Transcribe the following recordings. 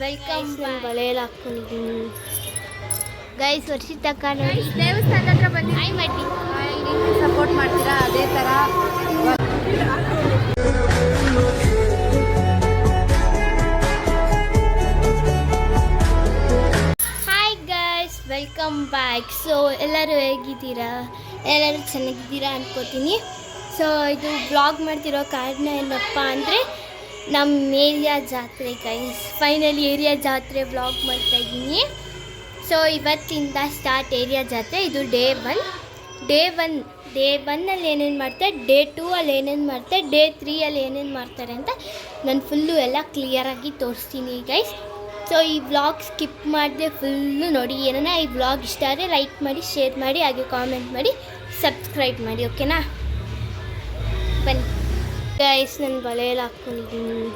Welcome ಬಳೆಯಲ್ಲಿ ಹಾಕ್ಕೊಂಡಿದ್ದೀನಿ guys. ವರ್ಷಿತಕ್ಕ ನೋಡಿ ದೇವಸ್ಥಾನ ಹತ್ರ ಬಂದು ಹಾಯ್ ಮಾಡಿ ಸಪೋರ್ಟ್ ಮಾಡ್ತೀರಾ ಅದೇ ಥರ. Hi guys, welcome back. So ಎಲ್ಲರೂ ಹೇಗಿದ್ದೀರಾ? ಎಲ್ಲರೂ ಚೆನ್ನಾಗಿದ್ದೀರಾ ಅನ್ಕೋತೀನಿ. ಸೊ ಇದು ಬ್ಲಾಗ್ ಮಾಡ್ತಿರೋ ಕಾರಣ ಏನಪ್ಪ ಅಂದರೆ ನಮ್ಮ ಏರಿಯಾ ಜಾತ್ರೆ ಗೈಸ್. ಫೈನಲಿ ಏರಿಯಾ ಜಾತ್ರೆ ಬ್ಲಾಗ್ ಮಾಡ್ತಾಯಿದ್ದೀನಿ. ಸೊ ಇವತ್ತಿಂದ ಸ್ಟಾರ್ಟ್ ಏರಿಯಾ ಜಾತ್ರೆ. ಇದು ಡೇ ಒನ್ನಲ್ಲಿ ಏನೇನು ಮಾಡ್ತಾರೆ, ಡೇ 2ಅಲ್ಲಿ ಏನೇನು ಮಾಡ್ತಾರೆ, ಡೇ 3ಅಲ್ಲಿ ಏನೇನು ಮಾಡ್ತಾರೆ ಅಂತ ನಾನು ಫುಲ್ಲು ಎಲ್ಲ ಕ್ಲಿಯರಾಗಿ ತೋರಿಸ್ತೀನಿ ಗೈಸ್. ಸೊ ಈ ವ್ಲಾಗ್ ಸ್ಕಿಪ್ ಮಾಡಿದೆ ಫುಲ್ಲು ನೋಡಿ. ಏನನ್ನ ಈ ವ್ಲಾಗ್ ಇಷ್ಟ ಆದರೆ ಲೈಕ್ ಮಾಡಿ, ಶೇರ್ ಮಾಡಿ, ಹಾಗೆ ಕಾಮೆಂಟ್ ಮಾಡಿ, ಸಬ್ಸ್ಕ್ರೈಬ್ ಮಾಡಿ. ಓಕೆನಾ? ಬನ್ನಿ ಗೈಸ್, ನಾನು ಬಳೆಯಲ್ಲಿ ಹಾಕ್ಕೊಂಡಿದ್ದೀನಿ.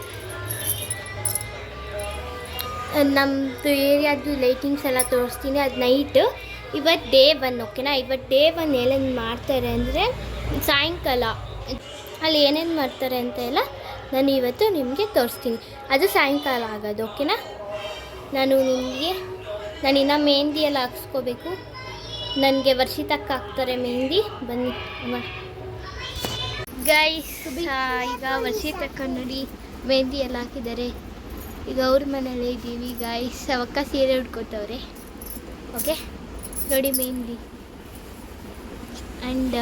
ನಮ್ಮದು ಏರಿಯಾದು ಲೈಟಿಂಗ್ಸ್ ಎಲ್ಲ ತೋರಿಸ್ತೀನಿ. ಅದು ನೈಟು. ಇವತ್ತು ಡೇ 1 ಓಕೆನಾ? ಇವತ್ತು ಡೇ 1 ಏನೇನು ಮಾಡ್ತಾರೆ ಅಂದರೆ ಸಾಯಂಕಾಲ ಅಲ್ಲಿ ಏನೇನು ಮಾಡ್ತಾರೆ ಅಂತ ಎಲ್ಲ ನಾನು ಇವತ್ತು ನಿಮಗೆ ತೋರಿಸ್ತೀನಿ. ಅದು ಸಾಯಂಕಾಲ ಆಗೋದು ಓಕೆನಾ? ನಾನು ಇನ್ನೂ ಮೆಹಂದಿ ಎಲ್ಲ ಹಾಕ್ಸ್ಕೋಬೇಕು. ನನಗೆ ವರ್ಷಿತಕ್ಕ ಹಾಕ್ತಾರೆ ಮೆಹಂದಿ. ಬನ್ನಿ ಗೈಸ್, ಈಗ ವರ್ಷಿತಕ್ಕ ನೋಡಿ ಮೆಹಂದಿ ಎಲ್ಲ ಹಾಕಿದ್ದಾರೆ. ಈಗ ಅವ್ರ ಮನೇಲೇ ಇದ್ದೀವಿ ಗೈಸ್. ಅವಕ್ಕ ಸೀರೆ ಉಟ್ಕೋತವ್ರೆ. ಓಕೆ ನೋಡಿ ಮೆಹಂದಿ. ಆ್ಯಂಡ್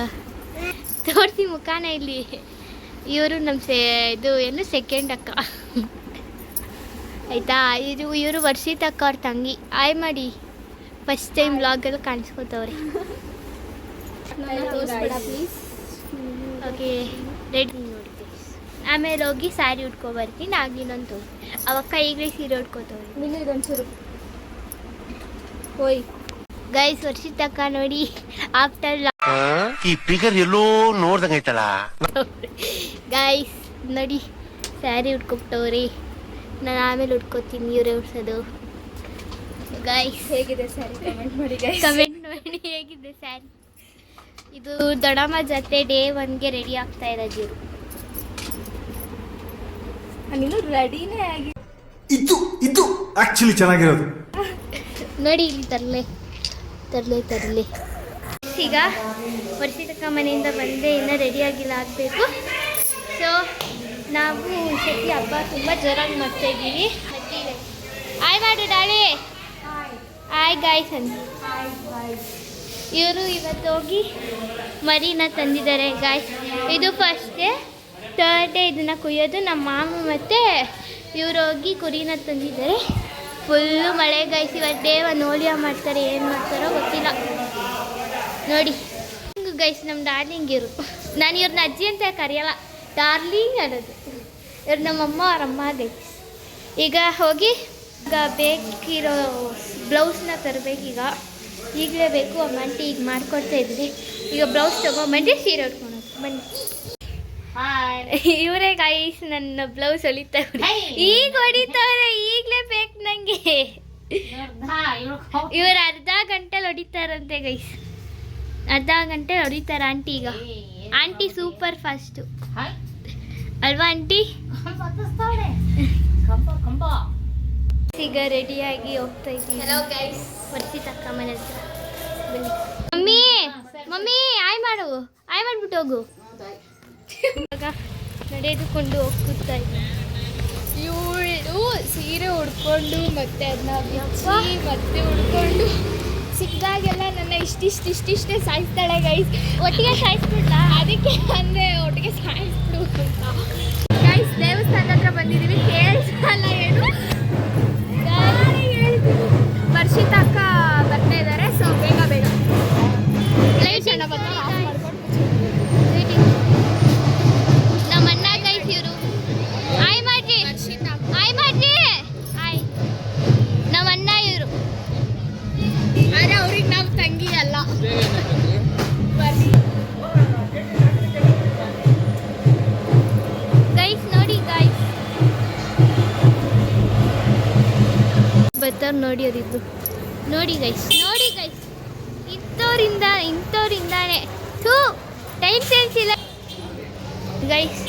ತೋರಿಸಿ ಮುಖಾನ ಇಲ್ಲಿ. ಇವರು ನಮ್ಮ ಇದು ಏನು ಸೆಕೆಂಡ್ ಅಕ್ಕ ಆಯಿತಾ? ಇವರು ವರ್ಷಿತಕ್ಕ ಅವ್ರ ತಂಗಿ. ಆಯ್ ಮಾಡಿ. ಫಸ್ಟ್ ಟೈಮ್ ವ್ಲಾಗಲ್ಲಿ ಕಾಣಿಸ್ಕೋತವ್ರೆ. ಪ್ಲೀಸ್. ಓಕೆ ರೆಡಿ ನೋಡಿ. ಆಮೇಲೆ ಹೋಗಿ ಸ್ಯಾರಿ ಉಟ್ಕೊಬರ್ತೀನಿ. ಆಗಿನೊಂದು ಅವಕ್ಕ ಈಗಲೇ ಸೀರೆ ಉಟ್ಕೋತವ್ರೆ. ನೀನು ಇದೊಂಚೂರು ಹೋಯ್ ಗೈಸ್. ವರ್ಷಿತಕ್ಕ ನೋಡಿ ಆಫ್ಟರ್ ಈ ಫಿಗರ್ ಎಲ್ಲೋ ನೋಡ್ದಂಗೈತಲ್ಲ ಗೈಸ್ ನೋಡಿ ಸ್ಯಾರಿ ಉಟ್ಕೊಬಿಟ್ಟವ್ರಿ. ನಾನು ಆಮೇಲೆ ಉಟ್ಕೋತೀನಿ, ಇವರೇ ಉಡ್ಸೋದು. ಗೈಸ್ ಹೇಗಿದೆ ಸ್ಯಾರಿ ಕಮೆಂಟ್ ಮಾಡಿ ಗೈಸ್. ಕಮೆಂಟ್ ಮಾಡಿ ಹೇಗಿದೆ ಸ್ಯಾರಿ. ಇದು ದೊಡ್ಡಮ್ಮ ಜೊತೆ ಡೇ 1ಗೆ ರೆಡಿ ಆಗ್ತಾ ಇರೋದು ಇವರು. ನೀನು ರೆಡಿನೇ ಆಗಿ ಇದು ಆಕ್ಚುಲಿ ಚೆನ್ನಾಗಿರೋದು ನೋಡಿ ಇಲ್ಲಿ ತರಲೆ. ಈಗ ವರ್ಷಿತಕ್ಕ ಮನೆಯಿಂದ ಬಂದೆ, ಇನ್ನೂ ರೆಡಿ ಆಗಿಲ್ಲ, ಆಗಬೇಕು. ಸೊ ನಾವು ಈ ಸತಿ ಹಬ್ಬ ತುಂಬ ಜೋರಾಗಿ ಮಾಡ್ತಾಯಿದ್ದೀವಿ. ಆಯ್ ಮಾಡಿ ಡಾಳಿ. ಆಯ್ ಗಾಯ್ಸ್ ಅಂತ. ಇವರು ಇವತ್ತು ಹೋಗಿ ಮರಿನ ತಂದಿದ್ದಾರೆ ಗಾಯ್ಸ್. ಇದು ಫಸ್ಟ್ ಡೇ. ಥರ್ಡ್ ಡೇ ಇದನ್ನು ಕುಯ್ಯೋದು. ನಮ್ಮ ಮಾಮ ಮತ್ತು ಇವರು ಹೋಗಿ ಕುರಿನ ತಂದಿದ್ದಾರೆ. ಫುಲ್ಲು ಮಳೆ ಗಾಯ್ಸ್. ಇವತ್ತು ಡೇ 1 ಹೋಳಿಯ ಮಾಡ್ತಾರೆ. ಏನು ಮಾಡ್ತಾರೋ ಗೊತ್ತಿಲ್ಲ ನೋಡಿ. ಗೈಸ್ ನಮ್ಮ ಡಾರ್ಲಿಂಗ್ ಇವರು. ನಾನು ಇವ್ರನ್ನ ಅಜ್ಜಿ ಅಂತ ಕರೆಯಲ್ಲ, ಡಾರ್ಲಿಂಗ್ ಅನ್ನೋದು. ಇವ್ರು ನಮ್ಮಮ್ಮ ಅವರಮ್ಮ ಗೈಸ್. ಈಗ ಹೋಗಿ ಬೇಕಿರೋ ಬ್ಲೌಸ್ನ ತರಬೇಕೀಗ. ಈಗಲೇ ಬೇಕು. ಅಮ್ಮಂಟಿ ಈಗ ಮಾಡ್ಕೊಡ್ತಾ ಇದ್ವಿ. ಈಗ ಬ್ಲೌಸ್ ತೊಗೊಂಬಂದು ಸೀರೆ ಉಟ್ಕೊಳೋದು. ಬನ್ನಿ. ಇವರೇ ಗೈಸ್ ನನ್ನ ಬ್ಲೌಸ್ ಹೊಲಿತಾರೆ. ಈಗ ಹೊಡಿತಾರೆ, ಈಗಲೇ ಬೇಕು ನನಗೆ. ಇವರು ಅರ್ಧ ಗಂಟೆಲಿ ಹೊಡಿತಾರಂತೆ ಗೈಸ್. ಅರ್ಧ ಗಂಟೆ ಹೊಡಿತಾರೆ ಆಂಟಿ. ಈಗ ಆಂಟಿ ಸೂಪರ್ ಫಾಸ್ಟು ಅಲ್ವಾ ಆಂಟಿ? ಈಗ ರೆಡಿಯಾಗಿ ಹೋಗ್ತಾ ಇದ್ದೀವಿ. ಹಲೋ ಗೈಸ್, ವರ್ಷಿತಕ್ಕ ಮನೆ ಹತ್ರ ಬನ್ನಿ. ಮಮ್ಮಿ ಆಯ್ ಮಾಡು. ಆಯ್ ಮಾಡ್ಬಿಟ್ಟು ಹೋಗು. ಇವಾಗ ನಡೆದುಕೊಂಡು ಹೋಗ್ತಾ ಇದ್ದೀನಿ. ಇವಳು ಸೀರೆ ಉಡ್ಕೊಂಡು ಮತ್ತೆ ಅದನ್ನ ಬಿಚ್ಚಿ ಮತ್ತೆ ಉಡ್ಕೊಂಡು ಸಿಕ್ಕಿದಾಗೆಲ್ಲ ನನ್ನ ಇಷ್ಟಿಷ್ಟೇ ಸಾಯಿಸ್ತಾಳೆ ಗೈಸ್. ಒಟ್ಟಿಗೆ ಸಾಯಿಸ್ಬಿಡ್ಲ? ಅದಕ್ಕೆ ಅಂದರೆ ಒಟ್ಟಿಗೆ ಸಾಯಿಸ್ಬಿಡು ಅಂತ. ಗೈಸ್ ದೇವಸ್ಥಾನ ಹತ್ರ ಬಂದಿದ್ದೀವಿ. ಕೇಳಿಸಲ್ಲ ಏನು ಹೇಳ್ತೀವಿ. ವರ್ಷಿತಕ್ಕ ಬರ್ತಾ ಇದ್ದಾರೆ. ಸೊ ಬೇಗ ಲೈಟ್ ಚೆಂದ ಬಂದು ಆಫ್ ಮಾಡ್ಕೊಂಡು ನಮ್ಮ ಅಣ್ಣ ಗೈಸ್ ಇವರು. ಆಯ್ ಮಾಡ್ರಿ, ಆಯ್ ಮಾಡ್ರಿ, ಆಯ್. ನಮ್ಮ ಅಣ್ಣ ಇವರು. ಆದರೆ ಅವ್ರಿಗೆ ನಾವು ತಂಗಿ ಅಲ್ಲ. ಗೈಸ್ ನೋಡಿ ಗೈಸ್ ಬರ್ತಾರೆ ನೋಡಿ ಅವರಿಬ್ರು. ನೋಡಿ ಗೈಸ್ ಇಂಥವ್ರಿಂದಾನೆ ಟೈಮ್ ಸೆನ್ಸ್ ಇಲ್ಲ ಗೈಸ್.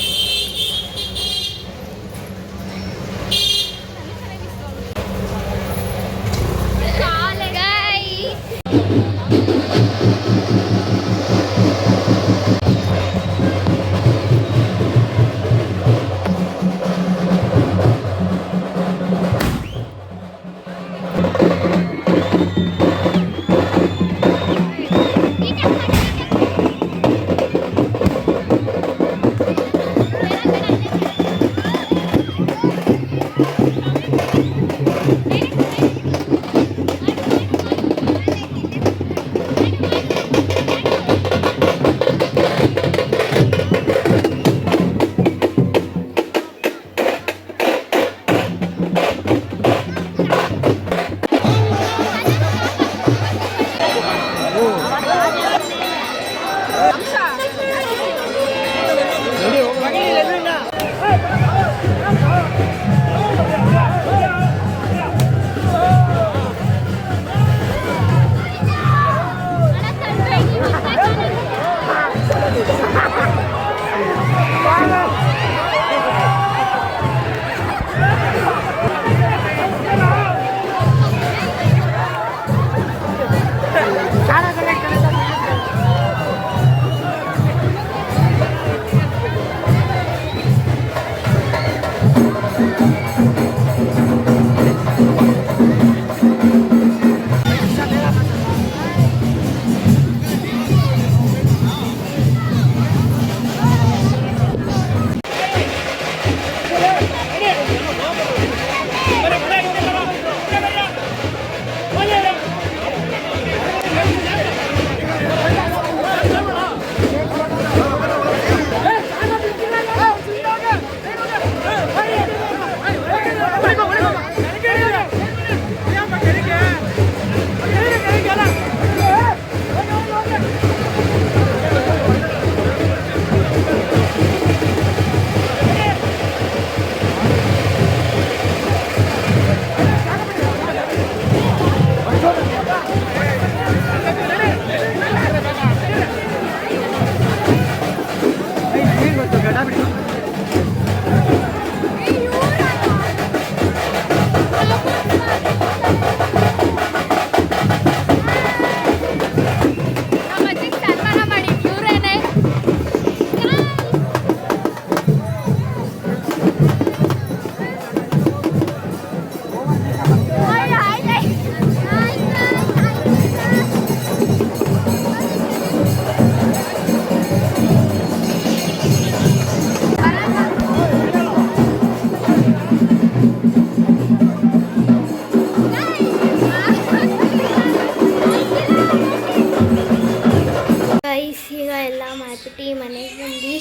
ಈಗ ಎಲ್ಲ ಮಾಡ್ಬಿಟ್ಟು ಮನೆಗೆ ಬಂದು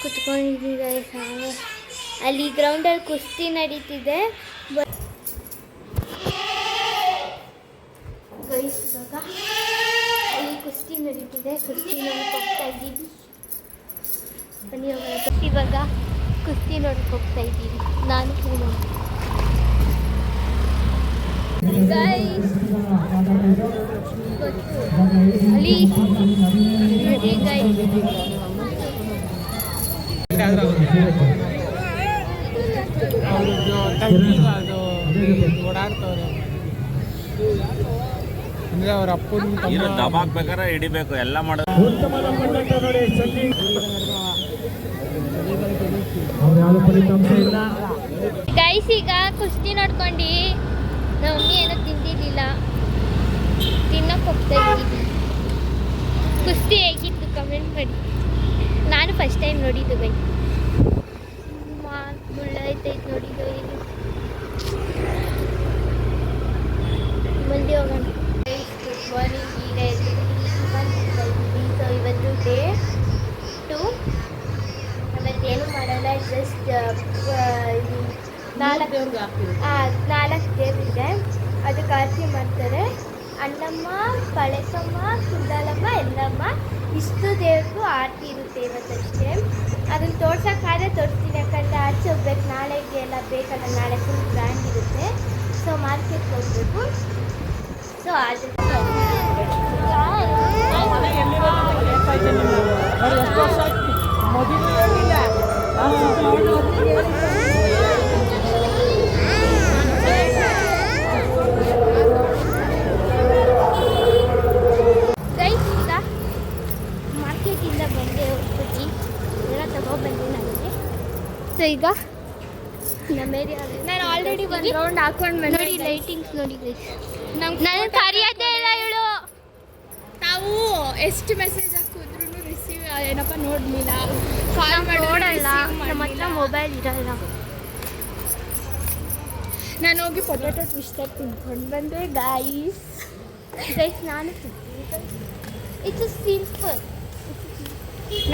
ಕುತ್ಕೊಂಡಿದ್ದೀವಿ ಅಲ್ಲಿ ಗ್ರೌಂಡಲ್ಲಿ ಕುಸ್ತಿ ನಡೀತಿದೆ ಗೈಸ್ ಇವಾಗ ಅಲ್ಲಿ ಕುಸ್ತಿ ನಡೀತಿದೆ ಕುಸ್ತಿ ನೋಡಕ್ಕೆ ಹೋಗ್ತಾ ಇದ್ದೀವಿ ಬನ್ನಿ ಹೋಗೋಣ ಇವಾಗ ಕುಸ್ತಿ ನೋಡಕ್ಕೆ ಹೋಗ್ತಾ ಇದ್ದೀವಿ ನಾನು ಪೂನಮ್ ಗೈಸ್ ಅಲ್ಲಿ ನೋಡಿ ಗೈಸ್ ಓಡಾಡ್ತವ್ರೆ ಅಂದ್ರೆ ಅವ್ರ ಅಪ್ಪನ ದಬಾಕ್ಬೇಕಾದ್ರೆ ಹಿಡಿಬೇಕು ಎಲ್ಲ ಮಾಡೋದು ಗೈಸ್ ಈಗ ಕುಸ್ತಿ ನೋಡ್ಕೊಂಡು ನಮ್ಮ ಮಮ್ಮಿ ಏನೋ ತಿಂದಿರಲಿಲ್ಲ ತಿನ್ನಕ್ಕೆ ಹೋಗ್ತಾ ಇದ್ದೀವಿ ಕುಸ್ತಿ ಹೇಗಿತ್ತು ಕಮೆಂಟ್ ಮಾಡಿ ನಾನು ಫಸ್ಟ್ ಟೈಮ್ ನೋಡಿದ್ದು ಬೈ ಮುಳ್ಳೈತೈತೆ ನೋಡಿದ್ದು ಈಗ ಮುಂದೆ ಹೋಗೋಣ ಗುಡ್ ಮಾರ್ನಿಂಗ್ ಈಗ ಸೊ ಇವತ್ತು ಡೇ 2 ಅವತ್ತೇನು ಮಾಡಲ್ಲ ಜಸ್ಟ್ ನಾಲ್ಕು ದೇವರಿದೆ ಅದಕ್ಕೆ ಆರತಿ ಮಾಡ್ತಾರೆ ಅಣ್ಣಮ್ಮ ಪಳೆಸಮ್ಮ ಕುಂದಾಲಮ್ಮ ಎಲ್ಲಮ್ಮ ಇಷ್ಟು ದೇವ್ರಿಗೂ ಆರತಿ ಇರುತ್ತೆ ಇವತ್ತಷ್ಟೇ ಅದನ್ನು ತೋರ್ಸೋಕ್ಕಾದ್ರೆ ತೋರಿಸ್ತೀನಿ ಯಾಕಂದರೆ ಆಚೆ ಹೋಗ್ಬೇಕು ನಾಳೆಗೆ ಎಲ್ಲ ಬೇಕಲ್ಲ ನಾಳೆ ಫುಲ್ ಗ್ರ್ಯಾಂಡ್ ಇರುತ್ತೆ ಸೊ ಮಾರ್ಕೆಟ್ಗೆ ಹೋಗ್ಬೇಕು ಸೊ ಮಾರ್ಕೆಟಿಂದ ಬಂದೆ ಹೋಗ್ಬಿಟ್ಟು ಎಲ್ಲ ತಗೊಬಂದೆ ನನಗೆ ಸೊ ಈಗ ನಮ್ಮ ಏರಿಯಾ ನಾನು ಆಲ್ರೆಡಿ ಒಂದು ರೌಂಡ್ ಹಾಕೊಂಡು ಬಂದೆ ನೋಡಿ ಲೈಟಿಂಗ್ಸ್ ನೋಡಿ ನಾನು ಕರೆಯೋದೇ ಇಲ್ಲ ಇವಳು ನಾವು ಎಷ್ಟು ಮೆಸೇಜ್ ಹಾಕಿದ್ರು ರಿಸೀವ್ ಏನಪ್ಪ ನೋಡಲಿಲ್ಲ ಕಾಲ್ ನೋಡಲ್ಲ ನಮ್ಮ ಹತ್ರ ಮೊಬೈಲ್ ಇರಲ್ಲ ನಾನು ಹೋಗಿ ಪೊಟ್ಯಾಟೊ ಟ್ವಿಸ್ಟರ್ ತಿನ್ಕೊಂಡು ಬಂದೆ ಗಾಯ್ಸ್. ನಾನು ಇಟ್ಸ್ ಸಿಂಪಲ್.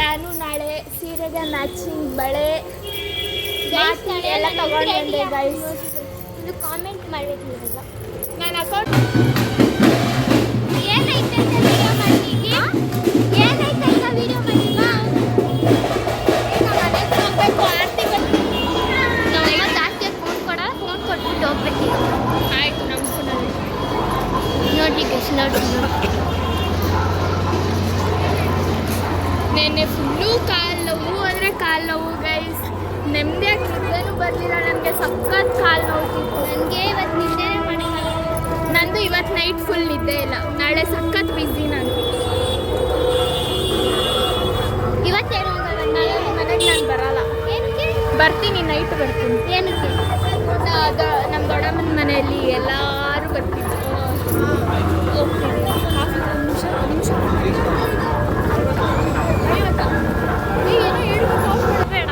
ನಾನು ನಾಳೆ ಸೀರೆಗೆ ಮ್ಯಾಚಿಂಗ್ ಬಳೆ ಎಲ್ಲ ತಗೊಂಡು ಬಂದೆ ಗೈಸ್. ಇದು ಕಾಮೆಂಟ್ ಮಾಡಿರಲಿಲ್ಲ. ನಾನು ಅಕೌಂಟ್ ಏನೈತೆ ಅಂತ ವಿಡಿಯೋ ಮಾಡಿದ್ವಿ. ಏನೈತೆ ಅಂತ ವಿಡಿಯೋ ಮಾಡಿದ್ವಾ? ನಮ್ಮಮ್ಮ ಜಾಸ್ತಿ ಫೋನ್ ಕೊಟ್ಬಿಟ್ಟು ಹೋಗ್ಬೇಕು. ಆಯಿತು ನಮ್ಮ ಫೋನಲ್ಲಿ ನೋಟಿಫಿಕೇಶನ್ ನೋಡಿ. ನೆನ್ನೆ ಫುಲ್ಲು ಕಾಲು ನೋವು ಅಂದರೆ ಕಾಲು ನೋವು ಗೈಸ್. ನೆಮ್ಮದಿಯಾಗಿ ನಿದ್ದೆನೂ ಬರಲಿಲ್ಲ ನನಗೆ. ಸಖತ್ ಕಾಲು ನೋವು. ನನಗೆ ಇವತ್ತು ನಿದ್ದೆನೇ ಮಾಡಿಲ್ಲ. ನಂದು ಇವತ್ತು ನೈಟ್ ಫುಲ್ ನಿದ್ದೆ ಇಲ್ಲ. ನಾಳೆ ಸಖತ್ ಬ್ಯುಸಿ ನಾನು. ಇವತ್ತೇನು ಹೋಗಲ್ಲ. ನಾಳೆ ಮನೆಗೆ ನಾನು ಬರಲ್ಲ. ಏನಕ್ಕೆ? ಬರ್ತೀನಿ, ನೈಟ್ ಬರ್ತೀನಿ. ಏನಕ್ಕೆ? ನಮ್ಮ ದೊಡ್ಡಮ್ಮನ ಮನೆಯಲ್ಲಿ ಎಲ್ಲರೂ ಬರ್ತಿದ್ರು. ಹೋಗ್ತೀನಿ. ನಿಮಿಷ ಏನೋ ಹೇಳ್ಬೇಕು ಬೇಡ.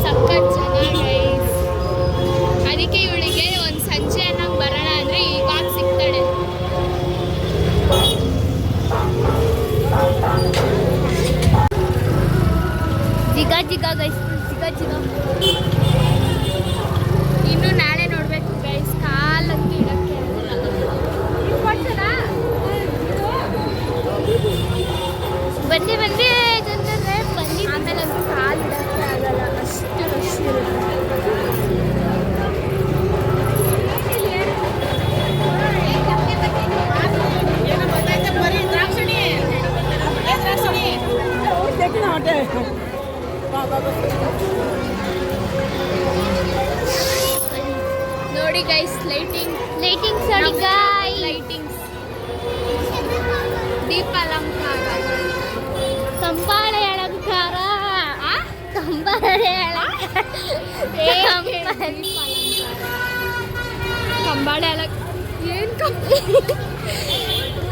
ಸಖತ್ ಜನ ಗೈಸ್. ಅದಕ್ಕೆ ಇವಳಿಗೆ ಒಂದು ಸಂಜೆ ಅನ್ನಂಗೆ ಬರೋಣ ಅಂದರೆ ಇವಾಗ ಸಿಗ್ತಾಳೆ. ಜಿಗ ಗೈಸ್, ಜಿಗ. ಇನ್ನು ನಾಳೆ ನೋಡ್ಬೇಕು ಗೈಸ್. ಕಾಲಂಗೆ ಇಡಕ್ಕೆ ಬಂದೆ ಅಂತಂದ್ರೆ ಬಂದು ಆಮೇಲೆ ಅಂತೂ ಕಾಲು ಇಡಕ್ಕೆ ಆಗಲ್ಲ, ಅಷ್ಟು ರಶ್ ಇರುತ್ತೆ. ನೋಡಿ ಗೈಸ್, ಲೈಟಿಂಗ್ಸ್ ನೋಡಿ ಗಾಯ್. ಲೈಟಿಂಗ್ಸ್, ದೀಪ ಅಲಂಕಾರ, ಕಂಬಾಳೆ ಅಲಂಕಾರ. ಕಂಬಾಳೆ ಏನು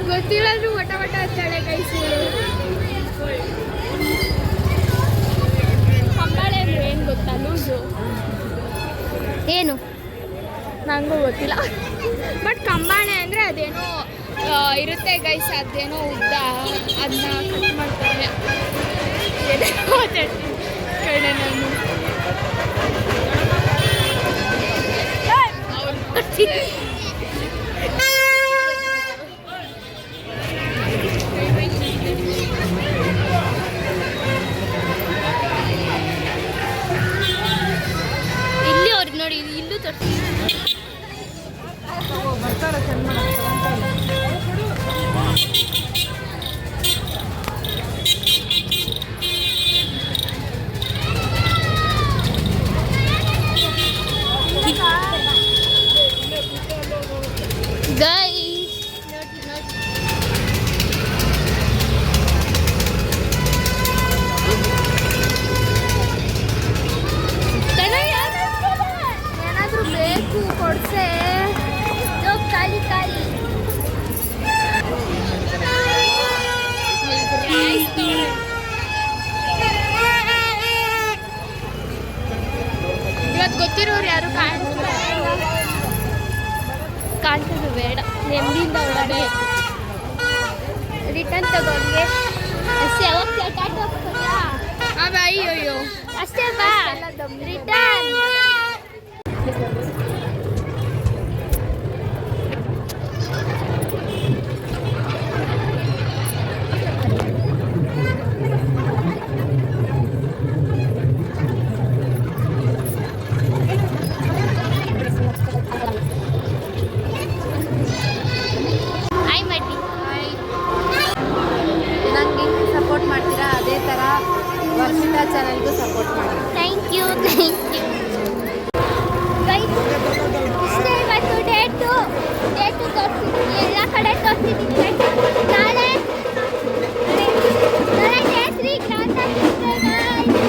ಗೊತ್ತಿಲ್ಲದ್ರು ವಟ ಹಚ್ಚಾಳೆ ಗೈಸ್. ಕಂಬಾಳೆ ಅಂದ್ರೆ ಏನು ಗೊತ್ತಾ? ಲೂಸು. ಏನು ನನಗೂ ಗೊತ್ತಿಲ್ಲ. ಬಟ್ ಕಂಬಾಳೆ ಅಂದರೆ ಅದೇನೋ ಇರುತ್ತೆ ಗೈಸ್, ಅದೇನೋ ಉದ್ದ, ಅದನ್ನ ಕಟ್ ಮಾಡ್ತಾರೆ. ಏನೋ ಕಡೆ ನಾನು ಇಲ್ಲಿ ಅವ್ರಿಗೆ ನೋಡಿ, ಇಲ್ಲೂ ತೋರಿಸಿ. ಗೈಸ್ ನೋಡಿ. ಏನಾದರೂ ಬೇಕು ಕೊಡ್ಸೆ. ಖಾಲಿ ಇವತ್ತು ಗೊತ್ತಿರೋರು ಯಾರು ಕಾಣ್ಸೋದು ಬೇಡ. ನೆಮ್ಮದಿಯಿಂದ ಒಳಗೆ ರಿಟರ್ನ್ ತಗೊಂಡ್ಗೆ ಅಷ್ಟೇ. ಅವಾಗ ಟಾಟಾ ಹೋಗ್ತದಾ? ಅಯ್ಯೋ ಅಷ್ಟೇ ಬಾ, ರಿಟರ್ನ್. ನಂಗೆ ಸಪೋರ್ಟ್ ಮಾಡ್ತೀರಾ ಅದೇ ಥರ ವರ್ಷಿತಾ ಚಾನಲ್ಗೂ ಸಪೋರ್ಟ್ ಮಾಡಿ. Thank you. ಗೈಸ್, ಇಷ್ಟೇ ಇವತ್ತು ಡೇಟು ತೋರಿಸಿದ್ದೀನಿ. ಎಲ್ಲ ಕಡೆ ತೋರಿಸಿದ್ದೀನಿ. ನಾಳೆ ಡೇ 3 ಗ್ರಾಂಡ್ ಆಗಿರುತ್ತೆ.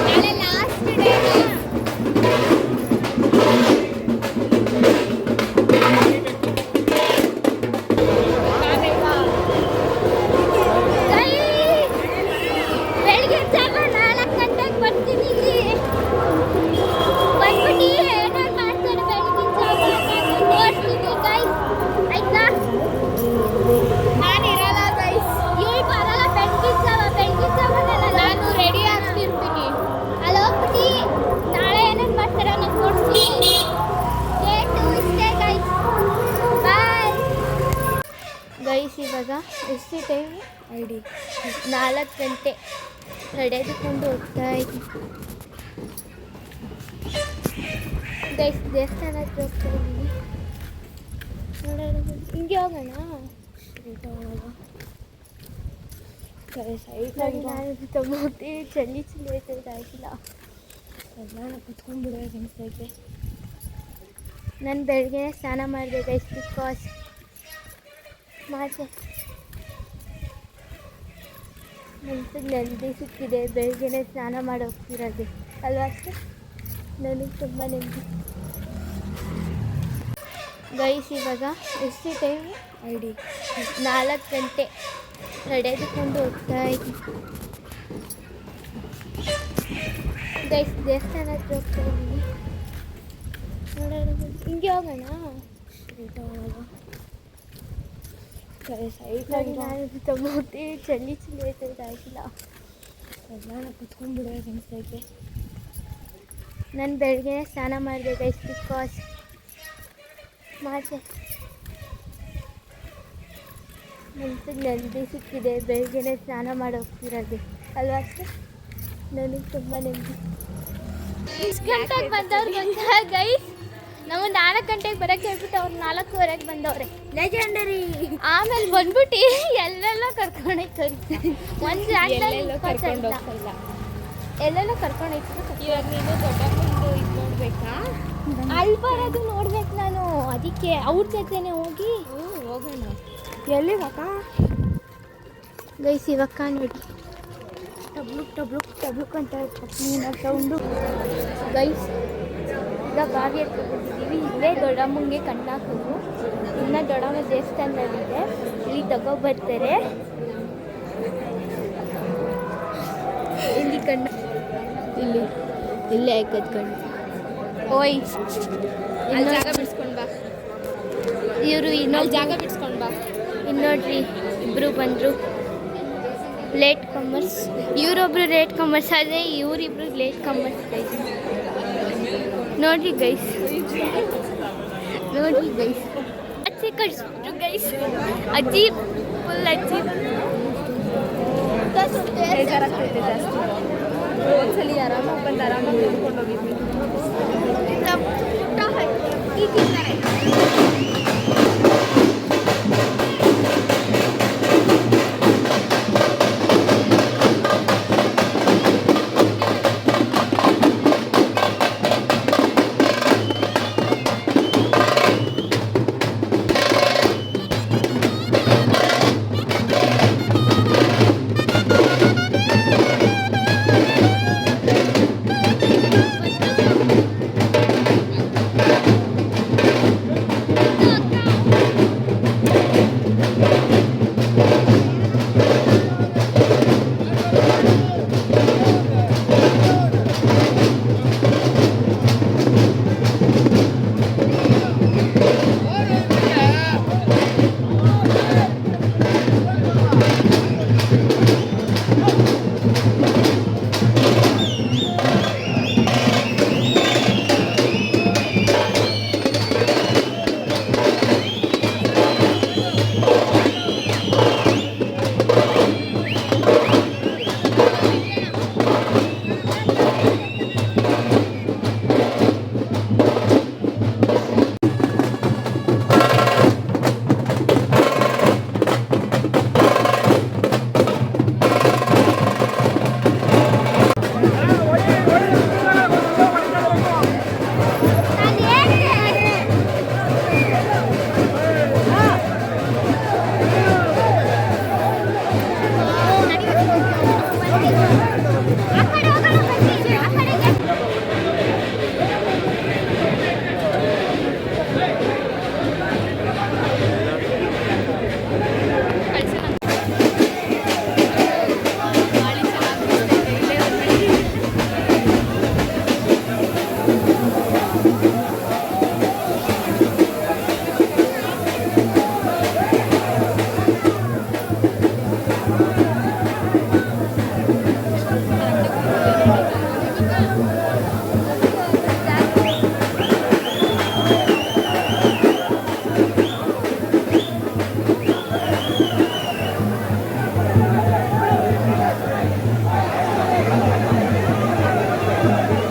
ನಾಳೆ ಲಾಸ್ಟ್ ಡೇ. ಬೆಳಿಗ್ಗೆ ಜಾವ 4 ಗಂಟೆಗೆ ಬರ್ತೀನಿ ಇಲ್ಲಿ. ಗೈಸ್ ಇವಾಗ ಎಷ್ಟು ಟೈಮ್ ಐಡಿ 4 ಗಂಟೆ ನಡೆದುಕೊಂಡು ಹೋಗ್ತಾ ಇದ್ದೀವಿ ಗೈಸ್. ದೇವಸ್ಥಾನ ಹತ್ರ ಹೋಗ್ತಾ ಇದ್ದೀವಿ. ನೋಡೋಣ ಹಿಂಗೆ ಹೋಗೋಣ. ತಗೊಂಡು ಚಳಿ ಆಯ್ತದೆ ಆಗಿಲ್ಲ. ಎಲ್ಲ ಕುತ್ಕೊಂಡ್ಬಿಡೋದು ಅನಿಸ್ತೈತೆ. ನಾನು ಬೆಳಗ್ಗೆ ಸ್ನಾನ ಮಾಡಿದೆ ಗೈಸ್, ಬಿಕಾಸ್ ಮಾಡಿದೆ ಮನ್ಸಿಗೆ ನೆಮ್ಮದಿ ಸಿಕ್ಕಿದೆ. ಬೆಳಗ್ಗೆನೇ ಸ್ನಾನ ಮಾಡಿ ಹೋಗ್ತಿರೋದು ಅಲ್ವಾ ಅಷ್ಟೇ, ನನಗೆ ತುಂಬ ನೆಮ್ಮದಿ. ಗೈಸ್ ಇವಾಗ ಎಷ್ಟು ಟೈಮ್ ಐಡಿ 4 ಗಂಟೆ ನಡೆದುಕೊಂಡು ಹೋಗ್ತಾ ಇದ್ದೀವಿ ಗೈಸ್. ದೇವಸ್ಥಾನ ಹತ್ರ ಹೋಗ್ತಾ ಇದ್ದೀವಿ. ನೋಡೋಣ ಹಿಂಗೆ ಹೋಗೋಣ. ತಗೊಂಡು ಚಳಿ ಆಯ್ತದೆ ಆಗಿಲ್ಲ. ಎಲ್ಲ ಕುತ್ಕೊಂಡ್ಬಿಡೋದು ಅನಿಸ್ತೈತೆ. ನಾನು ಬೆಳಗ್ಗೆ ಸ್ನಾನ ಮಾಡಿದೆ ಗೈಸ್, ಬಿಕಾಸ್ ಮಾಡಿದೆ ಮನ್ಸಿಗೆ ನೆಮ್ಮದಿ ಸಿಕ್ಕಿದೆ. ಬೆಳಗ್ಗೆನೇ ಸ್ನಾನ ಮಾಡಿ ಹೋಗ್ತಿರೋದು ಅಲ್ವಾ ಅಷ್ಟೇ, ನನಗೆ ತುಂಬ ನೆಮ್ಮದಿ. ಇಷ್ಟು ಗಂಟೆಗೆ ಬಂದವ್ರು ಗೊತ್ತಾ ಗೈಸ್? ನಾವು 4 ಗಂಟೆಗೆ ಬರೋಕ್ಕೆ ಹೇಳ್ಬಿಟ್ಟು ಅವ್ರು 4:15ಗೆ ಬಂದವ್ರೆ. ಲೆಜೆಂಡರಿ. ಆಮೇಲೆ ಬಂದ್ಬಿಟ್ಟು ಎಲ್ಲೆಲ್ಲ ಕರ್ಕೊಂಡೋಯ್ತಾರೆ. ಒಂದು ಎಲ್ಲೆಲ್ಲ ಕರ್ಕೊಂಡು ಹೋಗ್ತಿಲ್ಲ, ಎಲ್ಲೆಲ್ಲ ಕರ್ಕೊಂಡೋಯ್ತಾರೆ. ಇವಾಗ ನೀನು ದೊಡ್ಡಮ್ಮಂದು ಇದು ನೋಡ್ಬೇಕಾ? ಅಲ್ಲಿ ಬರೋದು ನೋಡ್ಬೇಕು ನಾನು, ಅದಕ್ಕೆ ಅವ್ರ ಜೊತೆನೆ ಹೋಗಿ ಹೋಗೋಣ. ಎಲ್ಲಿವಾಗ ಗೈಸ್? ಇವಾಗ ನೋಡಿ ಟಬ್ಲುಕ್ ಅಂತ ಸೌಂಡು ಗೈಸ್. ಈಗ ಬಾವಿ ಹತ್ರ ಬಂದಿದ್ದೀವಿ. ಇಲ್ಲೇ ದೊಡ್ಡಮ್ಮಂಗೆ ಕಣ್ಣು ಹಾಕೋದು. ಇನ್ನು ದೊಡ್ಡಮ್ಮ ದೇವಸ್ಥಾನದಲ್ಲಿದೆ, ಇಲ್ಲಿ ತಗೊಬರ್ತಾರೆ. ಇಲ್ಲಿ ಕಣ್ಣು ಇಲ್ಲೇ ಹಾಕೋದು ಕಣ್ಣು. ಓಯ್ ಅಲ್ಲಿ ಜಾಗ ಬಿಡಿಸ್ಕೊಂಡು ಬಾ. ಇವರು ಇನ್ನೊಂದು ಜಾಗ ಬಿಡಿಸ್ಕೊಂಡು ಬಾ. ಇನ್ನೋಡ್ರಿ ಇಬ್ಬರು ಬಂದರು ಲೇಟ್ ಕಮ್ಮರ್ಸ್. ಇವರೊಬ್ರು ಲೇಟ್ ಕಮ್ಮರ್ಸ್ ಆದರೆ ಇವರಿಬ್ರು ಲೇಟ್ ಕಮ್ಮರ್ಸ್ ಗೈಸ್. ನೋಡ್ರಿ ಗೈಸ್, ಅಜ್ಜಿ ಕಳಿಸ್ಬಿಟ್ರು ಗೈಸ್. ಅಜ್ಜಿ ಫುಲ್ ಅಜ್ಜಿ ಬೇಜಾರಾಗ್ತೈತೆ ಜಾಸ್ತಿ. ಒಂದ್ಸಲಿ ಆರಾಮಾಗಿ ಬಂದು ಆರಾಮಾಗಿ ನೋಡ್ಕೊಂಡು ಹೋಗಿದ್ವಿ.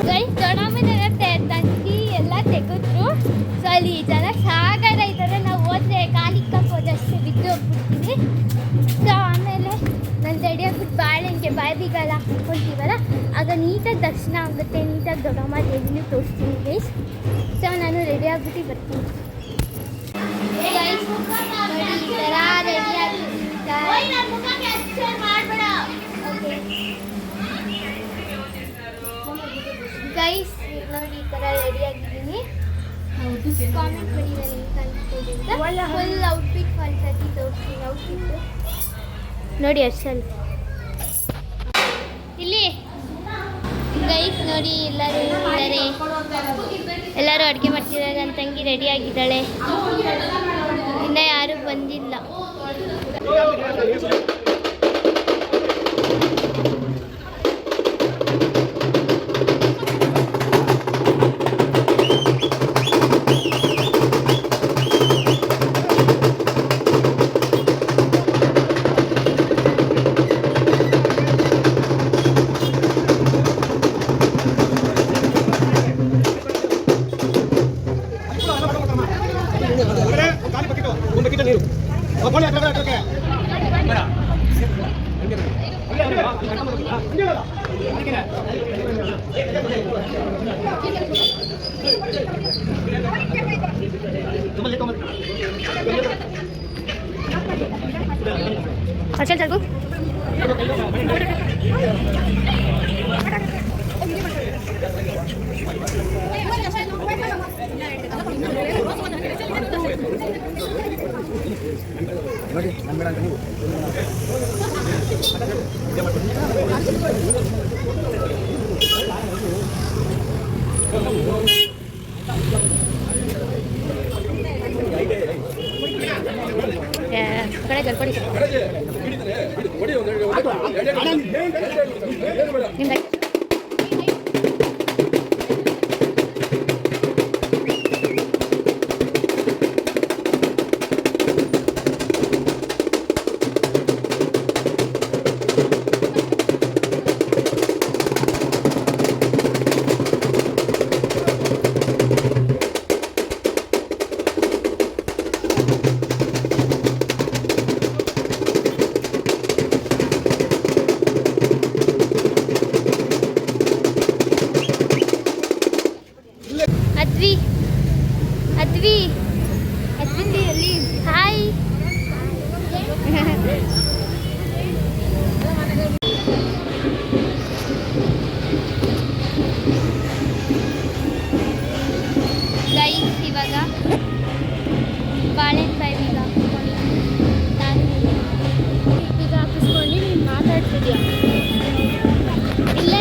ಗೈಸ್ ದೊಡ್ಡಮ್ಮನ ತಂಗಿ ಎಲ್ಲ ತೆಗೆದ್ರು. ಸೊ ಅಲ್ಲಿ ಜನ ಸಾಗರ ಇದ್ದಾರೆ. ನಾವು ಹೋದ್ರೆ ಕಾಲಿಕ್ಕಕ್ಕೆ ಹೋದಷ್ಟು ಬಿದ್ದು ಹೋಗ್ಬಿಡ್ತೀವಿ. ಸೊ ಆಮೇಲೆ ನಾನು ರೆಡಿ ಆಗ್ಬಿಟ್ಟು ಬಾಳೆಹಣ್ಣಿಗೆ ಬಾಯಿಗೆಲ್ಲ ಹಾಕ್ಕೊಳ್ತೀವಲ್ಲ, ಆಗ ನೀಟಾಗಿ ದರ್ಶನ ಆಗುತ್ತೆ. ನೀಟಾಗಿ ದೊಡ್ಡಮ್ಮ ದೇವಿನೂ ತೋರಿಸ್ತೀನಿ ಗೈಸ್. ಸೊ ನಾನು ರೆಡಿ ಆಗ್ಬಿಟ್ಟು ಬರ್ತೀನಿ ಗೈಸ್. ನೋಡಿ ಈ ಥರ ರೆಡಿ ಆಗ್ಬಿಟ್ಟು ಗೈಸ್ ನೋಡಿ ಈ ಥರ ರೆಡಿ ಆಗಿದ್ದೀನಿ. ಕಾಮೆಂಟ್ ಮಾಡಿ ನಾನು ಹೆಂಗೆ ಕಾಣಿಸ್ತೀನಿ ಅಂತ. ಫುಲ್ ಔಟ್ಫಿಟ್ ಒಂದ್ಸತಿ ತೋರಿಸ್ತೀನಿ. ಔಟ್ಫಿಟ್ಟು ನೋಡಿ ಅಷ್ಟಲ್ಲಿ ಇಲ್ಲಿ ಗೈಸ್ ನೋಡಿ ಎಲ್ಲರೂ ಇದ್ದಾರೆ. ಎಲ್ಲರೂ ಅಡುಗೆ ಮಾಡ್ತಿದ್ದಾರೆ. ನನ್ನ ತಂಗಿ ರೆಡಿ ಆಗಿದ್ದಾಳೆ. ಇನ್ನೂ ಯಾರೂ ಬಂದಿಲ್ಲ. अच्छा चल ಹಾಯ್. ಗೈಸ್ ಇವಾಗ ಬಾಳೆಕಾಯಿ ಬೀಗ ಹಾಕಿಸ್ಕೊಂಡು ನಾನು ಬೀಗ ಹಾಕಿಸ್ಕೊಂಡು ನೀನು ಮಾತಾಡ್ತಿದ್ಯಾ ಇಲ್ಲ.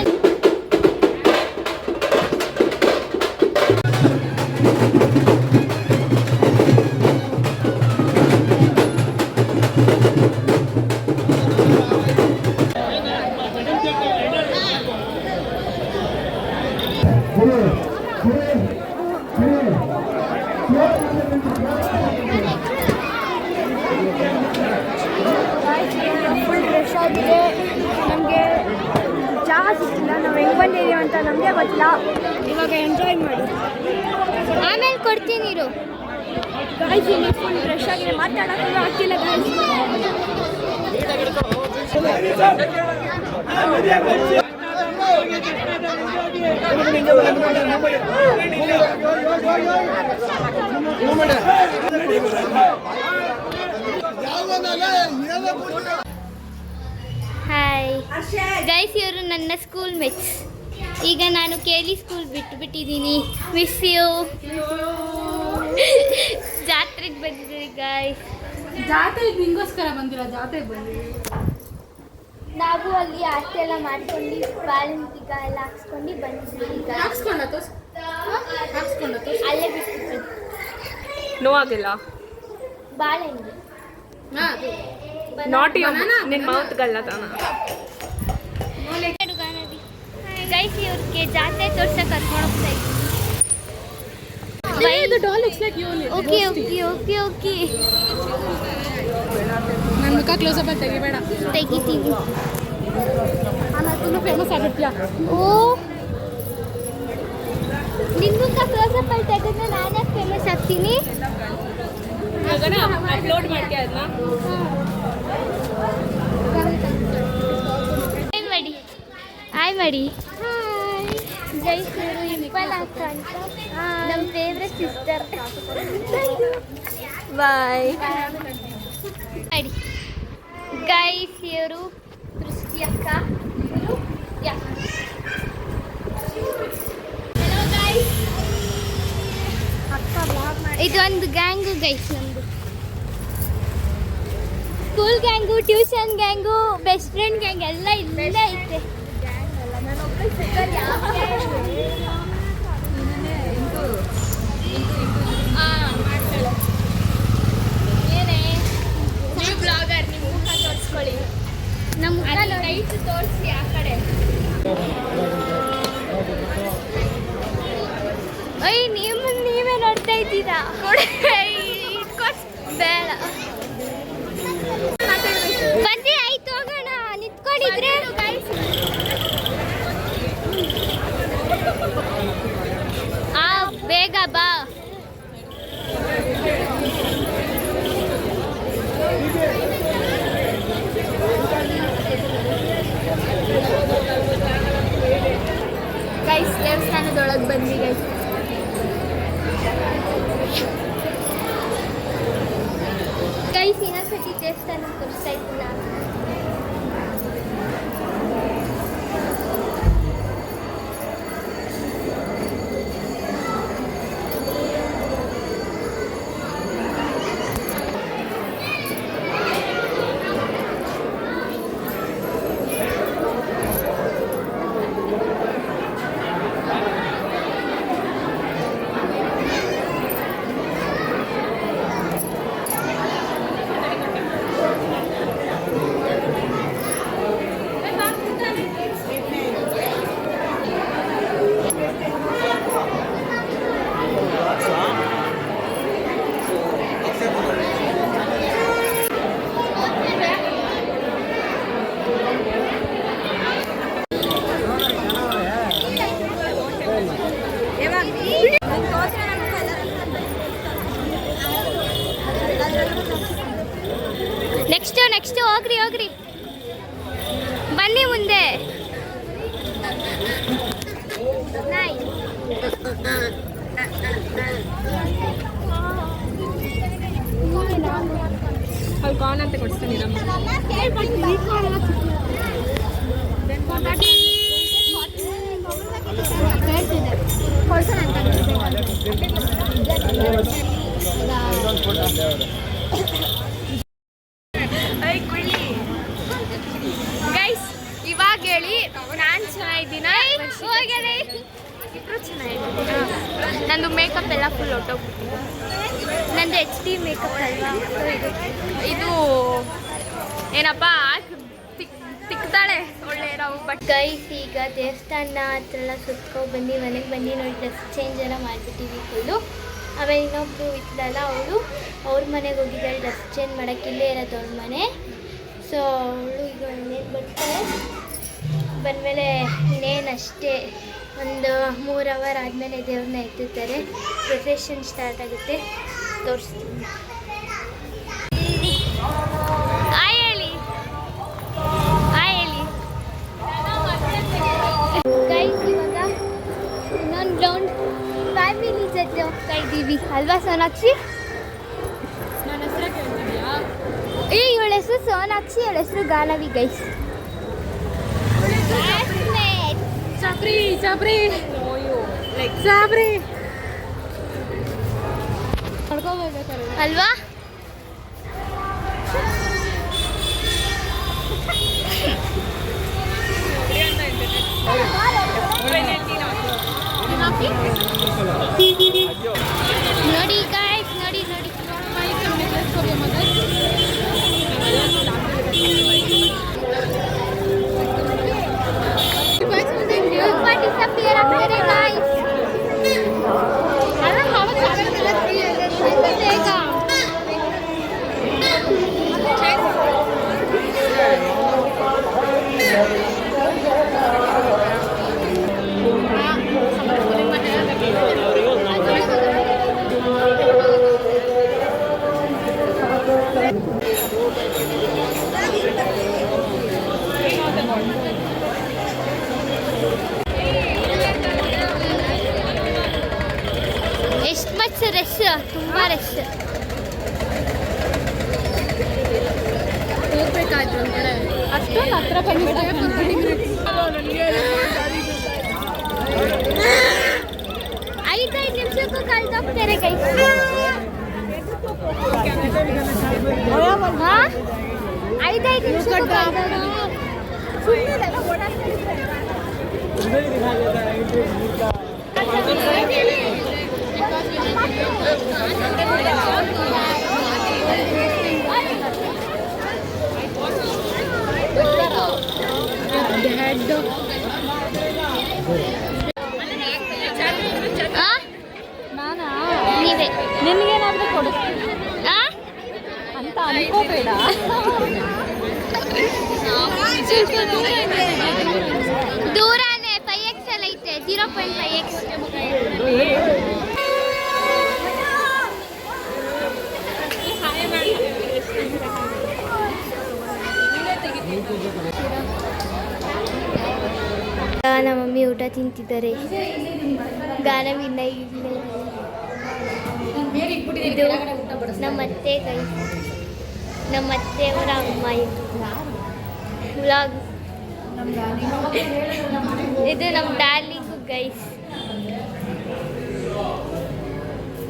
ಫುಲ್ ರಶ್ ಆಗಿದೆ. ನಮಗೆ ಜಾಗ ಸಿಕ್ಕಿಲ್ಲ. ನಾವು ಹೆಂಗೆ ಬಂದಿದ್ದೀವಿ ಅಂತ ನಮಗೆ ಗೊತ್ತಿಲ್ಲ. ಇವಾಗ ಎಂಜಾಯ್ ಮಾಡಿ. ಆಮೇಲೆ ಕೊಡ್ತೀನಿ ಇರು. ಗಾಯ್ಸ್ ಇಲ್ಲಿ ಫುಲ್ ರಶ್ ಆಗಿದೆ. ಮಾತಾಡೋಕ್ಕೂ ಆಗ್ತಿಲ್ಲ ಗಾಯ್ಸ್. ಹಾಯ್ ಗೈಸ್, ಇವರು ನನ್ನ ಸ್ಕೂಲ್ ಮೇಟ್ಸ್. ಈಗ ನಾನು ಕೇಳಿ ಸ್ಕೂಲ್ ಬಿಟ್ಟಿದ್ದೀನಿ. Miss you. ಜಾತ್ರೆಗೆ ಬಂದಿದ್ದೀವಿ ಗೈಸ್. ಜಾತ್ರೆಗೆ ನಿಂಗೋಸ್ಕರ ಬಂದಿಲ್ಲ, ಜಾತ್ರೆಗೆ ಬಂದಿದ್ದೀವಿ. ನಾವು ಅಲ್ಲಿ ಆಟ ಎಲ್ಲ ಮಾಡ್ಕೊಂಡು ಬಾಳೆಹಣ್ಣಿಗೆ ಎಲ್ಲ ಹಾಕ್ಸ್ಕೊಂಡು ಬಂದಿದ್ದೀವಿ. ಅಲ್ಲೇ ಬಿಟ್ಟು ನೋವಾಗಿಲ್ಲ. ಬಾಳೆಹಣ್ಣು ನಾಟಿ ನಿನ್ನ ಮೌತ್ಗಲ್ಲ ತಾನ. ಗೈಸ್ ಇವ್ರಿಗೆ ಜಾತ್ರೆ ತೋರ್ಸಕ್ಕೆ ಕರ್ಕೊಂಡು ಹೋಗ್ತಾ ಇದ್ದೀವಿ. ಓಕೆ ಓಕೆ ಓಕೆ ಓಕೆ ನನ್ನ ಮುಖ ಕ್ಲೋಸ್ ಅಪ್ ತೆಗಿಬೇಡ. ತೆಗಿತೀವಿ. ನಾನು ತುಂಬ ಫೇಮಸ್ ಆಗುತ್ತೀಯಾ? ಓ ಸ್ಟೇಟಸ್ ಹಾಕ್ತೀನಿ. ಅಪ್ಲೋಡ್ ಮಾಡ್ತೀಯ ಅದನ್ನ? ಹಾಯ್ ಮಾಡಿ. ಗೈಸ್ ಇವರು ಇಂಪಲ್ ಅಕ್ಕ ಅಂತ ನಮ್ಮ ಫೇವ್ರೆಟ್ ಸಿಸ್ಟರ್. ಬಾಯ್ ಮಾಡಿ. ಗೈಸ್ ಇವರು ಸೃಷ್ಟಿ ಅಕ್ಕ. ಇದೊಂದು ಗ್ಯಾಂಗು ಗೈಸ್, ನಮ್ಮದು school gang, tuition gang, best friend gang ಎಲ್ಲ ಇಲ್ಲೇ ಐತೆ. ಏನೇ ನೀವು ಬ್ಲಾಗರ್, ನಿಮ್ಮ ಮುಖ ತೋರಿಸ್ಕೊಳ್ಳಿ. ನಮ್ಮ ಮುಖ ಲೈಟ್ ತೋರಿಸಿ ಆ ಕಡೆ. ಅಯ್ಯ ನೀವೇ ನೋಡ್ತಾ ಇದ್ದೀರಾ? ಬೇಡ ಬನ್ನಿ, ಆಯ್ತು ಹೋಗೋಣ. ನಿಂತ್ಕೊಂಡಿದ್ರೆ ಬೇಗ ಬಾ. ಗೈಸ್ ದೇವಸ್ಥಾನದೊಳಗೆ ಬಂದ್ವಿ ಗೈಸ್. ಗೈಸ್ ಇನ್ನೊಂದ್ಸತಿ ದೇವಸ್ಥಾನ ತೋರಿಸ್ತಾ ಇದ್ದೀನ. ನೆಕ್ಸ್ಟ್ ಹೋಗ್ರಿ ಬನ್ನಿ ಮುಂದೆ. ಅಲ್ಲಿ ಕಾನ್ ಅಂತ ಕೊಡಿಸ್ತೀನಿ ನಮ್ಮ. ಗೈಸ್ ಇವಾಗ ಹೇಳಿ, ನಾನು ಚೆನ್ನಾಗಿದ್ದೀನ? ಇಬ್ಬರು ಚೆನ್ನಾಗಿದ್ದೀನಿ. ನಂದು ಮೇಕಪ್ ಎಲ್ಲ ಫುಲ್ ಹೊಟ್ಟೋಗ್ಬಿಟ್ಟಿದೆ. ನಂದು HD ಮೇಕಪ್ ಅಲ್ವಾ ಇದು ಏನಪ್ಪ ತಿಕ್ತಾಳೆ ಒಳ್ಳೆ ನಾವು. ಬಟ್ ಗೈಸ್ ಈಗ ದೇವಸ್ಥಾನ ಹತ್ರ ಎಲ್ಲ ಸುತ್ಕೊಂಡು ಬಂದು ಮನೆಗೆ ಬಂದು ನೋಡಿ ಡ್ರೆಸ್ ಚೇಂಜ್ ಎಲ್ಲ ಮಾಡಿಬಿಟ್ಟಿವಿ ಫುಲ್ಲು. ಆಮೇಲೆ ಇನ್ನೊಬ್ರು ಇದ್ದಲ್ಲ, ಅವಳು ಅವ್ರ ಮನೆಗೆ ಹೋಗಿದ್ದಾಳೆ ಡ್ರೆಸ್ ಚೇಂಜ್ ಮಾಡೋಕ್ಕೆ. ಇಲ್ಲೇ ಇರೋದು ಅವ್ರ ಮನೆ. ಸೊ ಅವಳು ಈಗ ಇನ್ನೇನು ಬರ್ತಾರೆ, ಬಂದಮೇಲೆ ಇನ್ನೇನಷ್ಟೇ ಒಂದು 3 ಅವರ್ ಆದಮೇಲೆ ದೇವ್ರನ್ನ ಎತ್ತುತ್ತಾರೆ. ಪ್ರೊಸೆಷನ್ ಸ್ಟಾರ್ಟ್ ಆಗುತ್ತೆ, ತೋರಿಸ್ತೀನಿ. ಗೈಸ್ ಇವಾಗ ಇನ್ನೊಂದು ಗ್ರೌಂಡ್ ಫ್ಯಾಮಿಲಿ ಜೊತೆ ಹೋಗ್ತಾ ಇದ್ದೀವಿ ಅಲ್ವಾ ಸೋನಾಕ್ಷಿ? ನನ್ನ ಹೆಸರು ಕೇಳ್ತಿದ್ಯಾ? ಇವಳ ಹೆಸರು ಸೋನಾಕ್ಷಿ, ಇವಳ ಹೆಸರು ಗಾನವಿ. ಗೈಸ್ ಚಾಪ್ರಿ ಚಾಪ್ರಿ ಚಾಪ್ರಿ ನೋಡ್ಕೋಬೇಕಾರೆ ಅಲ್ವಾ? ನೋಡಿ ಗೈಸ್, ನೋಡಿ disappear ಆಗ್ತಾರೆ guys. ರಶ್, ತುಂಬ ರಶ್. ಹೋಗ್ಬೇಕಾದ್ರು ಅಷ್ಟೊಂದು ಹತ್ರ ಬಂದ್ಬಿಟ್ಟು 5 ನಿಮಿಷಕ್ಕೂ ಕಳ್ದೋಗ್ತಾರೆ ಕೈ. ಹಾಂ 5 ನಿಮಿಷಕ್ಕೂ ನೀವೇ ನಿನ್ಗೇನಾದ್ರೂ ಕೊಡು ಆ? ಅಂತ ಅನ್ಕೋಬೇಡ. ದೂರನೇ 5XL ಐತೆ, 0.5X. ನಮ್ಮ ಮಮ್ಮಿ ಊಟ ತಿಂತಿದ್ದಾರೆ. ಗಾನವಿನ್ನ ಇದು ನಮ್ಮತ್ತೆ ಕೈ, ನಮ್ಮತ್ತೆಯವರ ಅಮ್ಮ. ಇದು ವ್ಲಾಗ್. ಇದು ನಮ್ಮ ಡಾರ್ಲಿಂಗು ಗೈಸ್.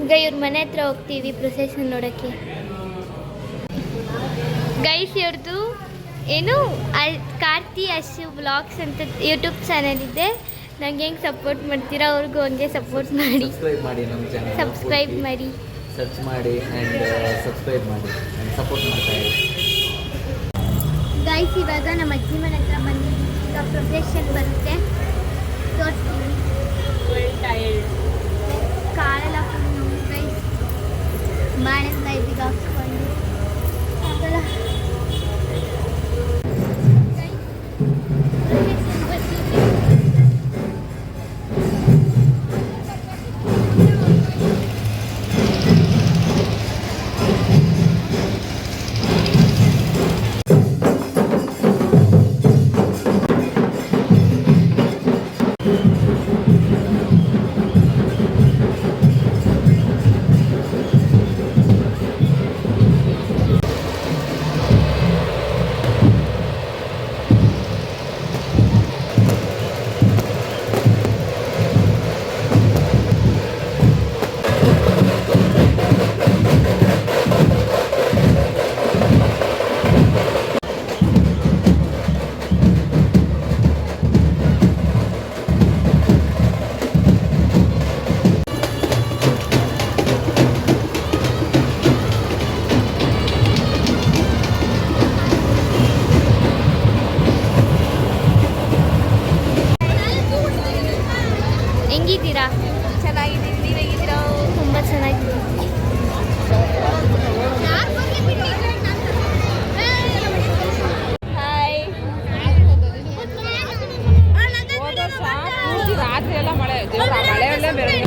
ಈಗ ಇವ್ರ ಮನೆ ಹತ್ರ ಹೋಗ್ತೀವಿ ಪ್ರೊಸೆಷನ್ ನೋಡೋಕ್ಕೆ. ಗೈಸ್ ಇವ್ರದ್ದು ಏನು ಕಾರ್ತಿ ಅಶು ವ್ಲಾಗ್ಸ್ ಅಂತ ಯೂಟ್ಯೂಬ್ ಚಾನಲ್ ಇದೆ. ನಂಗೆ ಹೆಂಗೆ ಸಪೋರ್ಟ್ ಮಾಡ್ತೀರಾ ಅವ್ರಿಗೂ ಹಂಗೆ ಸಪೋರ್ಟ್ ಮಾಡಿ. ಸಬ್ಸ್ಕ್ರೈಬ್ ಮಾಡಿ ನಮ್ಮ ಚಾನಲ್. ಸಬ್ಸ್ಕ್ರೈಬ್ ಮಾಡಿ, ಸರ್ಚ್ ಮಾಡಿ ಆ್ಯಂಡ್ ಸಬ್ಸ್ಕ್ರೈಬ್ ಮಾಡಿ ಸಪೋರ್ಟ್ ಮಾಡ್ತಾ ಇರಿ. ಗೈಸ್ ಇವಾಗ ನಮ್ಮ ಅಜ್ಜಿ ಮನೆ ಹತ್ರ ಬಂದಿದ್ದೀವಿ. ಈಗ ಪ್ರೊಸೆಷನ್ ಬರುತ್ತೆ, ತೋರಿಸ್ತೀವಿ. ಕಾಲೆಲ್ಲ ಫುಲ್ ನೋವು ಗೈಸ್. ಬಾಣೆಲ್ಲ ಇದೀಗ ಹಾಕ್ಸ್ಕೊಂಡು ಆಗಲ್ಲ. ಹೆಂಗಿದ್ದೀರಾ? ಚೆನ್ನಾಗಿದ್ದೀನಿ. ನೀವು ಹೇಗಿದ್ದೀರಾ? ತುಂಬ ಚೆನ್ನಾಗಿದ್ದೀವಿ. ಹಾಯ್. ರಾತ್ರಿ ಎಲ್ಲ ಮಳೆ, ಮಳೆಯಲ್ಲೇ ಬೇರೆ.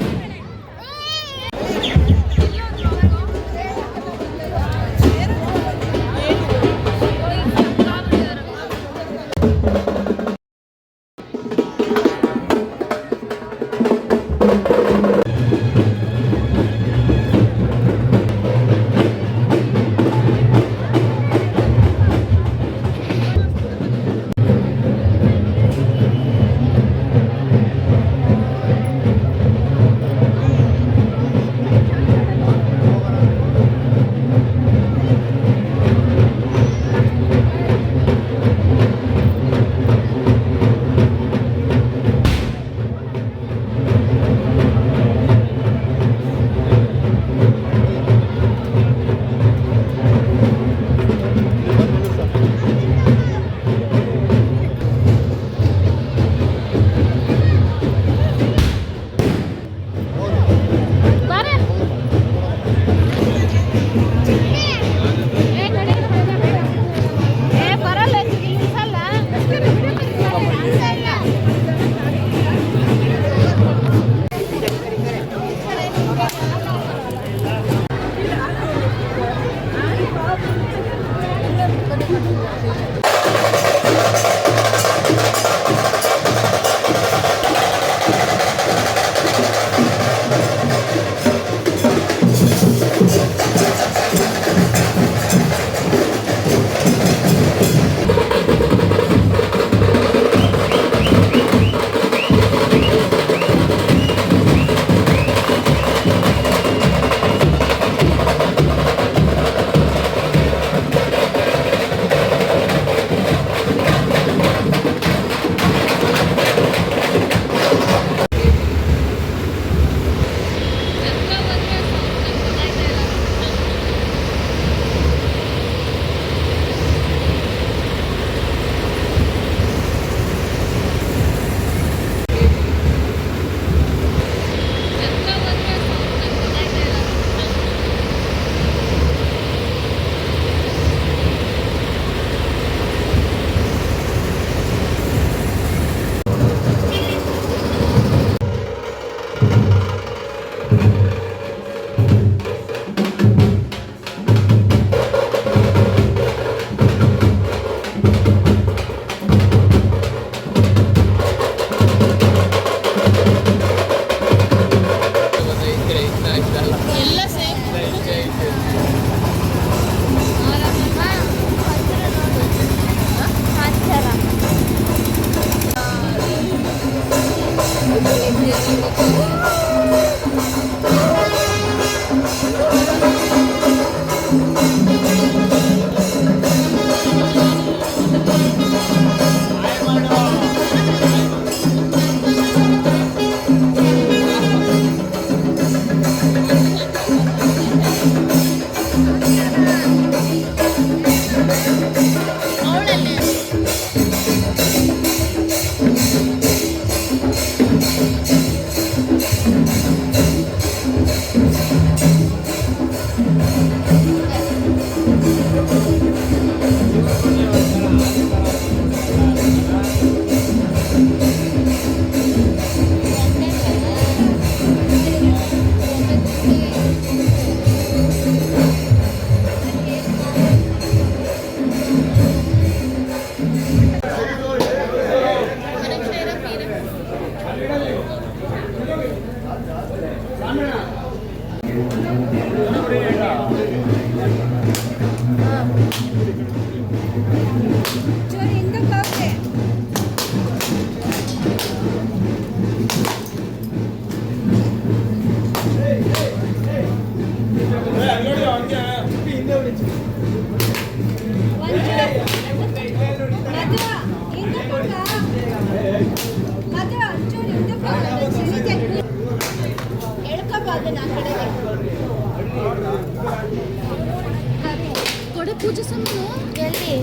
ಎಲ್ಲಿ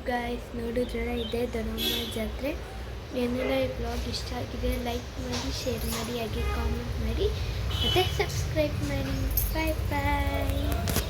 ಗಾಯ್ಸ್ ನೋಡಿದ್ರಲ್ಲ ಇದೇ ದೊಡ್ಡಮ್ಮ ಜಾತ್ರೆ. ಏನೆಲ್ಲ ಈ ಬ್ಲಾಗ್ ಇಷ್ಟ ಆಗಿದೆ ಲೈಕ್ ಮಾಡಿ, ಶೇರ್ ಮಾಡಿ, ಹಾಗೆ ಕಾಮೆಂಟ್ ಮಾಡಿ, ಮತ್ತು ಸಬ್ಸ್ಕ್ರೈಬ್ ಮಾಡಿ. ಬಾಯ್ ಬಾಯ್.